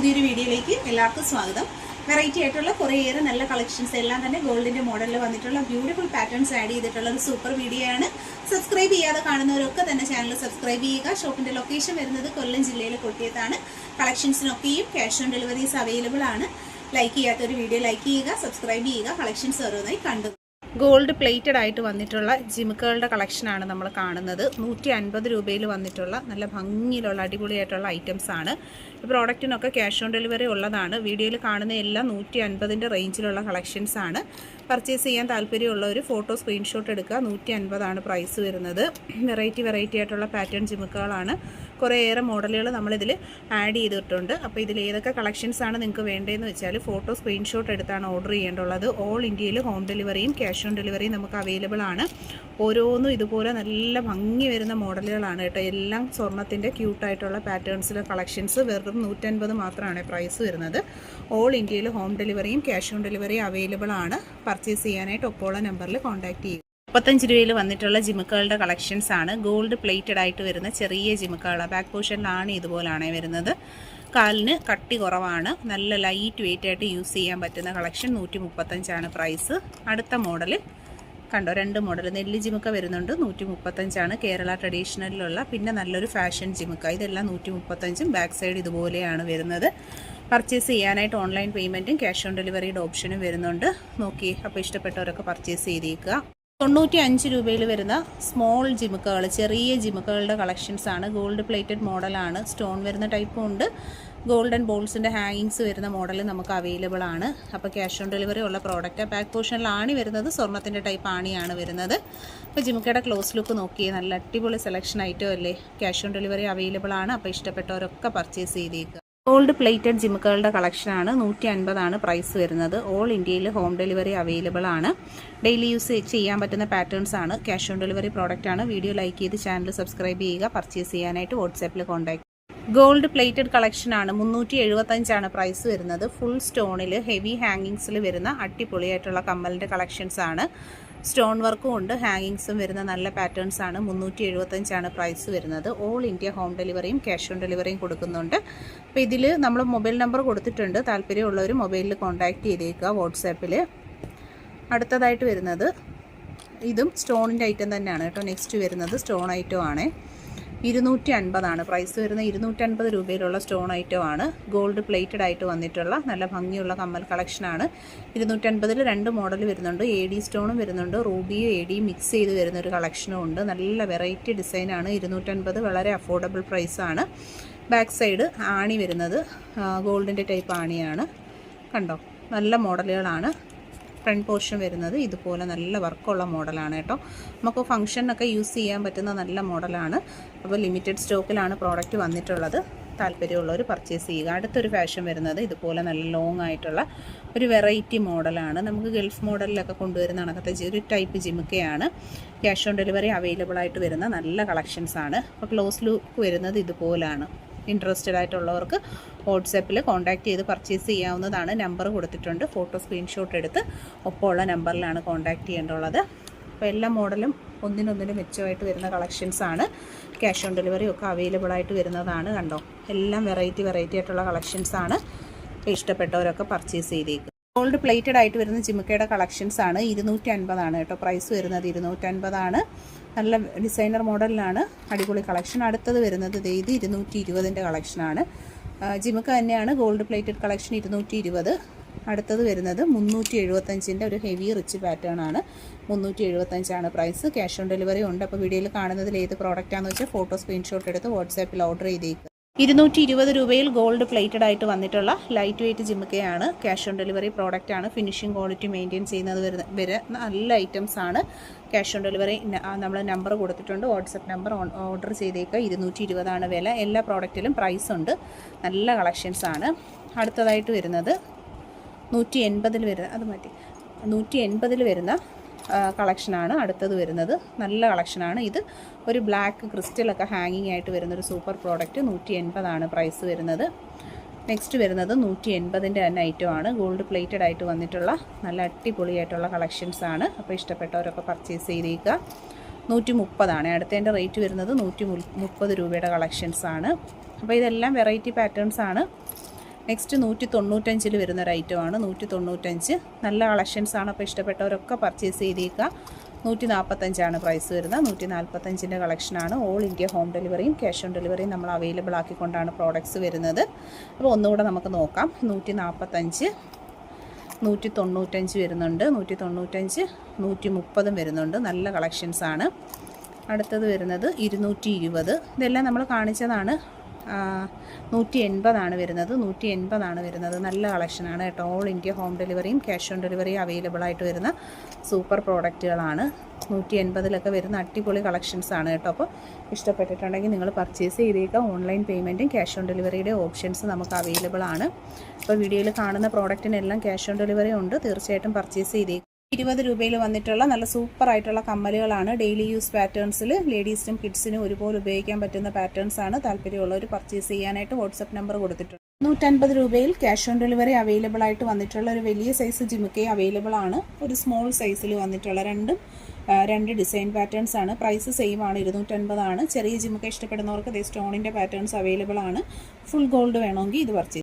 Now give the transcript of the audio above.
പുതിയൊരു വീഡിയോയിലേക്ക് എല്ലാവർക്കും സ്വാഗതം. വെറൈറ്റി ആയിട്ടുള്ള കുറേയേറെ നല്ല കളക്ഷൻസ് എല്ലാം തന്നെ ഗോൾഡിന്റെ മോഡലിൽ വന്നിട്ടുള്ള ബ്യൂട്ടിഫുൾ പാറ്റേൺസ് ആഡ് ചെയ്തിട്ടുള്ള ഒരു സൂപ്പർ വീഡിയോ ആണ്. സബ്സ്ക്രൈബ് ചെയ്യാതെ കാണുന്നവരൊക്കെ തന്നെ ചാനൽ സബ്സ്ക്രൈബ് ചെയ്യുക. ഷോപ്പിന്റെ ലൊക്കേഷൻ വരുന്നത് കൊല്ലം ജില്ലയിലെ കൊട്ടിയത്താണ്. കളക്ഷൻസിനൊക്കെയും ക്യാഷ് ഓൺ ഡെലിവറീസ് അവൈലബിൾ ആണ്. ലൈക്ക് ചെയ്യാത്തൊരു വീഡിയോ ലൈക്ക് ചെയ്യുക, സബ്സ്ക്രൈബ് ചെയ്യുക. കളക്ഷൻസ് ഓരോന്നായി കണ്ടു. ഗോൾഡ് പ്ലേറ്റഡ് ആയിട്ട് വന്നിട്ടുള്ള ജിമുക്കുകളുടെ കളക്ഷനാണ് നമ്മൾ കാണുന്നത്. 150 രൂപയിൽ വന്നിട്ടുള്ള നല്ല ഭംഗിയിലുള്ള അടിപൊളിയായിട്ടുള്ള ഐറ്റംസ് ആണ്. ഈ പ്രോഡക്റ്റിനൊക്കെ ക്യാഷ് ഓൺ ഡെലിവറി ഉള്ളതാണ്. വീഡിയോയിൽ കാണുന്ന എല്ലാം 150ൻ്റെ റേഞ്ചിലുള്ള കളക്ഷൻസ് ആണ്. പർച്ചേസ് ചെയ്യാൻ താല്പര്യമുള്ളവർ ഫോട്ടോ സ്ക്രീൻഷോട്ട് എടുക്കുക. 150 പ്രൈസ് വരുന്നത്. വെറൈറ്റി ആയിട്ടുള്ള പാറ്റേൺ ജിമുക്കുകളാണ്. കുറേയേറെ മോഡലുകൾ നമ്മളിതിൽ ആഡ് ചെയ്തിട്ടുണ്ട്. അപ്പോൾ ഇതിൽ ഏതൊക്കെ കളക്ഷൻസ് ആണ് നിങ്ങൾക്ക് വേണ്ടതെന്ന് വെച്ചാൽ ഫോട്ടോ സ്ക്രീൻഷോട്ട് എടുത്താണ് ഓർഡർ ചെയ്യേണ്ടുള്ളത്. ഓൾ ഇന്ത്യയിൽ ഹോം ഡെലിവറിയും ക്യാഷ് ഓൺ ഡെലിവറിയും നമുക്ക് അവൈലബിൾ ആണ്. ഓരോന്നും ഇതുപോലെ നല്ല ഭംഗി വരുന്ന മോഡലുകളാണ് കേട്ടോ. എല്ലാം സ്വർണ്ണത്തിൻ്റെ ക്യൂട്ടായിട്ടുള്ള പാറ്റേൺസിലെ കളക്ഷൻസ്. വെറും 150 മാത്രമാണ് പ്രൈസ് വരുന്നത്. ഓൾ ഇന്ത്യയിൽ ഹോം ഡെലിവറിയും ക്യാഷ് ഓൺ ഡെലിവറിയും അവൈലബിൾ ആണ്. പർച്ചേസ് ചെയ്യാനായിട്ട് ഒപ്പമുള്ള നമ്പറിൽ കോൺടാക്ട് ചെയ്യും. 35 രൂപയിൽ വന്നിട്ടുള്ള ജിമുക്കുകളുടെ കളക്ഷൻസ് ആണ്. ഗോൾഡ് പ്ലേറ്റഡ് ആയിട്ട് വരുന്ന ചെറിയ ജിമുക്കുകൾ. ബാക്ക് പോർഷനിലാണ് ഇതുപോലാണ് വരുന്നത്. കാലിന് കട്ടി കുറവാണ്. നല്ല ലൈറ്റ് വെയിറ്റ് ആയിട്ട് യൂസ് ചെയ്യാൻ പറ്റുന്ന കളക്ഷൻ. 135 പ്രൈസ്. അടുത്ത മോഡൽ കണ്ടോ, 2 മോഡൽ നെല്ലി ജിമുക്ക വരുന്നുണ്ട്. 135 കേരള ട്രഡീഷണലിലുള്ള. പിന്നെ നല്ലൊരു ഫാഷൻ ജിമുക്ക. ഇതെല്ലാം 135. ബാക്ക് സൈഡ് ഇതുപോലെയാണ് വരുന്നത്. പർച്ചേസ് ചെയ്യാനായിട്ട് ഓൺലൈൻ പേയ്മെൻറ്റും ക്യാഷ് ഓൺ ഡെലിവറിയുടെ ഓപ്ഷനും വരുന്നുണ്ട്. നോക്കി അപ്പോൾ ഇഷ്ടപ്പെട്ടവരൊക്കെ പർച്ചേസ് ചെയ്തേക്കുക. 95 രൂപയിൽ വരുന്ന സ്മോൾ ജിമുക്കുകൾ, ചെറിയ ജിമുക്കുകളുടെ കളക്ഷൻസ് ആണ്. ഗോൾഡ് പ്ലേറ്റഡ് മോഡലാണ്. സ്റ്റോൺ വരുന്ന ടൈപ്പും ഉണ്ട്. ഗോൾഡൻ ബോൾസിൻ്റെ ഹാങ്ങിങ്സ് വരുന്ന മോഡൽ നമുക്ക് അവൈലബിൾ ആണ്. അപ്പോൾ ക്യാഷ് ഓൺ ഡെലിവറി ഉള്ള പ്രോഡക്റ്റ്. ബാക്ക് പോർഷനിൽ ആണി വരുന്നത് സ്വർണ്ണത്തിൻ്റെ ടൈപ്പ് ആണിയാണ് വരുന്നത്. അപ്പോൾ ജിമുക്കയുടെ ക്ലോസ് ലുക്ക് നോക്കിയേ, നല്ല അടിപൊളി സെലക്ഷൻ ഐറ്റം അല്ലേ. ക്യാഷ് ഓൺ ഡെലിവറി അവൈലബിൾ ആണ്. അപ്പോൾ ഇഷ്ടപ്പെട്ടവരൊക്കെ പർച്ചേസ് ചെയ്തേക്കുക. ഗോൾഡ് പ്ലേറ്റഡ് ജിമുക്കുകളുടെ കളക്ഷനാണ്. 150 പ്രൈസ് വരുന്നത്. ഓൾ ഇന്ത്യയിൽ ഹോം ഡെലിവറി അവൈലബിൾ ആണ്. ഡെയിലി യൂസ് ചെയ്യാൻ പറ്റുന്ന പാറ്റേൺസ് ആണ്. ക്യാഷ് ഓൺ ഡെലിവറി പ്രോഡക്റ്റ് ആണ്. വീഡിയോ ലൈക്ക് ചെയ്ത് ചാനൽ സബ്സ്ക്രൈബ് ചെയ്യുക. പർച്ചേസ് ചെയ്യാനായിട്ട് വാട്സാപ്പിൽ കോൺടാക്ട്. ഗോൾഡ് പ്ലേറ്റഡ് കളക്ഷനാണ്. 375 പ്രൈസ് വരുന്നത്. ഫുൾ സ്റ്റോണിൽ ഹെവി ഹാങ്ങിങ്സിൽ വരുന്ന അടിപൊളിയായിട്ടുള്ള കമ്മലിൻ്റെ കളക്ഷൻസ് ആണ്. സ്റ്റോൺ വർക്കും ഉണ്ട്, ഹാങ്ങിങ്സും വരുന്ന നല്ല പാറ്റേൺസ് ആണ്. 375 പ്രൈസ് വരുന്നത്. ഓൾ ഇന്ത്യ ഹോം ഡെലിവറിയും ക്യാഷ് ഓൺ ഡെലിവറിയും കൊടുക്കുന്നുണ്ട്. അപ്പോൾ ഇതിൽ നമ്മൾ മൊബൈൽ നമ്പർ കൊടുത്തിട്ടുണ്ട്. താല്പര്യമുള്ളവർ മൊബൈലിൽ കോൺടാക്റ്റ് ചെയ്തേക്കുക വാട്സാപ്പിൽ. അടുത്തതായിട്ട് വരുന്നത് ഇതും സ്റ്റോണിൻ്റെ ഐറ്റം തന്നെയാണ് കേട്ടോ. നെക്സ്റ്റ് വരുന്നത് സ്റ്റോൺ ഐറ്റം ആണ്. 250 പ്രൈസ് വരുന്നത്. 250 രൂപയിലുള്ള സ്റ്റോൺ ഐറ്റം ആണ്. ഗോൾഡ് പ്ലേറ്റഡ് ആയിട്ട് വന്നിട്ടുള്ള നല്ല ഭംഗിയുള്ള കമ്മൽ കളക്ഷനാണ്. 250 2 മോഡൽ വരുന്നുണ്ട്. AD സ്റ്റോണും വരുന്നുണ്ട്. റൂബിയും AD മിക്സ് ചെയ്ത് വരുന്നൊരു കളക്ഷനും ഉണ്ട്. നല്ല വെറൈറ്റി ഡിസൈനാണ്. 250 വളരെ അഫോർഡബിൾ പ്രൈസാണ്. ബാക്ക് സൈഡ് ആണി വരുന്നത് ഗോൾഡിൻ്റെ ടൈപ്പ് ആണിയാണ്. കണ്ടോ, നല്ല മോഡലുകളാണ്. ഫ്രണ്ട് പോർഷൻ വരുന്നത് ഇതുപോലെ നല്ല വർക്കുള്ള മോഡലാണ് കേട്ടോ. നമുക്ക് ഫംഗ്ഷനൊക്കെ യൂസ് ചെയ്യാൻ പറ്റുന്ന നല്ല മോഡലാണ്. അപ്പോൾ ലിമിറ്റഡ് സ്റ്റോക്കിലാണ് പ്രോഡക്റ്റ് വന്നിട്ടുള്ളത്. താല്പര്യമുള്ളവർ പർച്ചേസ് ചെയ്യുക. അടുത്തൊരു ഫാഷൻ വരുന്നത് ഇതുപോലെ നല്ല ലോങ് ആയിട്ടുള്ള ഒരു വെറൈറ്റി മോഡലാണ്. നമുക്ക് ഗൾഫ് മോഡലിലൊക്കെ കൊണ്ടുവരുന്ന കണക്കത്തെ ഒരു ടൈപ്പ് ജിമുക്കയാണ്. ക്യാഷ് ഓൺ ഡെലിവറി അവൈലബിൾ ആയിട്ട് വരുന്ന നല്ല കളക്ഷൻസ് ആണ്. അപ്പോൾ ക്ലോസ് ലുക്ക് വരുന്നത് ഇതുപോലാണ്. ഇൻട്രസ്റ്റഡ് ആയിട്ടുള്ളവർക്ക് വാട്സാപ്പിൽ കോൺടാക്റ്റ് ചെയ്ത് പർച്ചേസ് ചെയ്യാവുന്നതാണ്. നമ്പർ കൊടുത്തിട്ടുണ്ട്. ഫോട്ടോ സ്ക്രീൻഷോട്ട് എടുത്ത് ഒപ്പമുള്ള നമ്പറിലാണ് കോൺടാക്റ്റ് ചെയ്യേണ്ടുള്ളത്. അപ്പോൾ എല്ലാ മോഡലും ഒന്നിനൊന്നിനും മെച്ചമായിട്ട് വരുന്ന കളക്ഷൻസ് ആണ്. ക്യാഷ് ഓൺ ഡെലിവറി ഒക്കെ അവൈലബിൾ ആയിട്ട് വരുന്നതാണ്. കണ്ടോ, എല്ലാം വെറൈറ്റി ആയിട്ടുള്ള കളക്ഷൻസ് ആണ്. ഇഷ്ടപ്പെട്ടവരൊക്കെ പർച്ചേസ് ചെയ്തേക്കും. ഗോൾഡ് പ്ലേറ്റഡ് ആയിട്ട് വരുന്ന ജിമുക്കയുടെ കളക്ഷൻസ് ആണ്. 250 കേട്ടോ പ്രൈസ് വരുന്നത്. 250 നല്ല ഡിസൈനർ മോഡലിലാണ്. അടിപൊളി കളക്ഷൻ. അടുത്തത് വരുന്നത് ഇത് 220 കളക്ഷനാണ്. ജിമുക്ക തന്നെയാണ്. Gold plated collection 220. അടുത്തത് വരുന്നത് 375 ഒരു ഹെവി റിച്ച് പാറ്റേൺ ആണ്. 375 പ്രൈസ്. ക്യാഷ് ഓൺ ഡെലിവറി ഉണ്ട്. അപ്പോൾ വീഡിയോയിൽ കാണുന്നതിൽ ഏത് പ്രോഡക്റ്റാണെന്ന് വെച്ചാൽ ഫോട്ടോ സ്ക്രീൻഷോട്ട് എടുത്ത് വാട്സാപ്പിൽ ഓർഡർ ചെയ്തേക്കുക. 220 രൂപയിൽ ഗോൾഡ് പ്ലേറ്റഡ് ആയിട്ട് വന്നിട്ടുള്ള ലൈറ്റ് വെയിറ്റ് ജിമുക്കയാണ്. ക്യാഷ് ഓൺ ഡെലിവറി പ്രോഡക്റ്റ് ആണ്. ഫിനിഷിംഗ് ക്വാളിറ്റി മെയിൻറ്റെയിൻ ചെയ്യുന്നത് വരെ നല്ല ഐറ്റംസ് ആണ്. ക്യാഷ് ഓൺ ഡെലിവറി നമ്മൾ നമ്പർ കൊടുത്തിട്ടുണ്ട്. വാട്സപ്പ് നമ്പർ ഓർഡർ ചെയ്തേക്കുക. 220 വില. എല്ലാ പ്രോഡക്റ്റിലും പ്രൈസ് ഉണ്ട്. നല്ല കളക്ഷൻസ് ആണ്. അടുത്തതായിട്ട് വരുന്നത് 180 വരുന്ന 180 വരുന്ന കളക്ഷനാണ്. അടുത്തത് വരുന്നത് നല്ല കളക്ഷനാണ്. ഇത് ഒരു ബ്ലാക്ക് ക്രിസ്റ്റലൊക്കെ ഹാങ്ങിങ് ആയിട്ട് വരുന്നൊരു സൂപ്പർ പ്രോഡക്റ്റ്. 180 പ്രൈസ് വരുന്നത്. നെക്സ്റ്റ് വരുന്നത് 180 തന്നെ ഐറ്റമാണ്. ഗോൾഡ് പ്ലേറ്റഡ് ആയിട്ട് വന്നിട്ടുള്ള നല്ല അടിപൊളിയായിട്ടുള്ള കളക്ഷൻസ് ആണ്. അപ്പോൾ ഇഷ്ടപ്പെട്ടവരൊക്കെ പർച്ചേസ് ചെയ്തേക്കുക. 130 അടുത്തതിൻ്റെ റേറ്റ് വരുന്നത്. 130 രൂപയുടെ കളക്ഷൻസ് ആണ്. അപ്പോൾ ഇതെല്ലാം വെറൈറ്റി പാറ്റേൺസ് ആണ്. നെക്സ്റ്റ് 195 വരുന്ന ഒരു ഐറ്റമാണ്. 195 നല്ല കളക്ഷൻസാണ്. അപ്പോൾ ഇഷ്ടപ്പെട്ടവരൊക്കെ പർച്ചേസ് ചെയ്തേക്കുക. 145 പ്രൈസ് വരുന്നത്. 145 കളക്ഷനാണ്. ഓൾ ഇന്ത്യ ഹോം ഡെലിവറിയും ക്യാഷ് ഓൺ ഡെലിവറിയും നമ്മൾ അവൈലബിൾ ആക്കിക്കൊണ്ടാണ് പ്രോഡക്റ്റ്സ് വരുന്നത്. അപ്പോൾ ഒന്നുകൂടെ നമുക്ക് നോക്കാം. 145, 195 വരുന്നുണ്ട്. 195, 130 വരുന്നുണ്ട്. നല്ല കളക്ഷൻസാണ്. അടുത്തത് വരുന്നത് 220. ഇതെല്ലാം നമ്മൾ കാണിച്ചതാണ്. 180 വരുന്നത്. 180 വരുന്നത്. നല്ല കളക്ഷനാണ് കേട്ടോ. ഓൾ ഇന്ത്യ ഹോം ഡെലിവറിയും ക്യാഷ് ഓൺ ഡെലിവറിയും അവൈലബിൾ ആയിട്ട് വരുന്ന സൂപ്പർ പ്രോഡക്റ്റുകളാണ്. 180 വരുന്ന അടിപൊളി കളക്ഷൻസാണ് കേട്ടോ. അപ്പോൾ ഇഷ്ടപ്പെട്ടിട്ടുണ്ടെങ്കിൽ നിങ്ങൾ പർച്ചേസ് ചെയ്തേക്കാം. ഓൺലൈൻ പേയ്മെൻറ്റും ക്യാഷ് ഓൺ ഡെലിവറിയുടെ ഓപ്ഷൻസ് നമുക്ക് അവൈലബിൾ ആണ്. അപ്പോൾ വീഡിയോയിൽ കാണുന്ന പ്രോഡക്റ്റിനെല്ലാം ക്യാഷ് ഓൺ ഡെലിവറി ഉണ്ട്. തീർച്ചയായിട്ടും പർച്ചേസ് ചെയ്തേക്കാം. 20 രൂപയിൽ വന്നിട്ടുള്ള നല്ല സൂപ്പർ ആയിട്ടുള്ള കമ്മലുകളാണ്. ഡെയിലി യൂസ് പാറ്റേൺസിൽ ലേഡീസിനും കിഡ്സിനും ഒരുപോലെ ഉപയോഗിക്കാൻ പറ്റുന്ന പാറ്റേൺസ് ആണ്. താല്പര്യമുള്ളവർ പർച്ചേസ് ചെയ്യാനായിട്ട് വാട്സപ്പ് നമ്പർ കൊടുത്തിട്ടുണ്ട്. 150 രൂപയിൽ ക്യാഷ് ഓൺ ഡെലിവറി അവൈലബിൾ ആയിട്ട് വന്നിട്ടുള്ള ഒരു വലിയ സൈസ് ജിമുക്കെ അവൈലബിൾ ആണ്. ഒരു സ്മോൾ സൈസിൽ വന്നിട്ടുള്ള രണ്ട് ഡിസൈൻ പാറ്റേൺസ് ആണ്. പ്രൈസ് സെയിം ആണ്. 250 ആണ്. ചെറിയ ജിമുക്കെ ഇഷ്ടപ്പെടുന്നവർക്ക് സ്റ്റോണിൻ്റെ പാറ്റേൺസ് അവൈലബിൾ ആണ്. ഫുൾ ഗോൾഡ് വേണമെങ്കിൽ ഇത് പർച്ചേസ്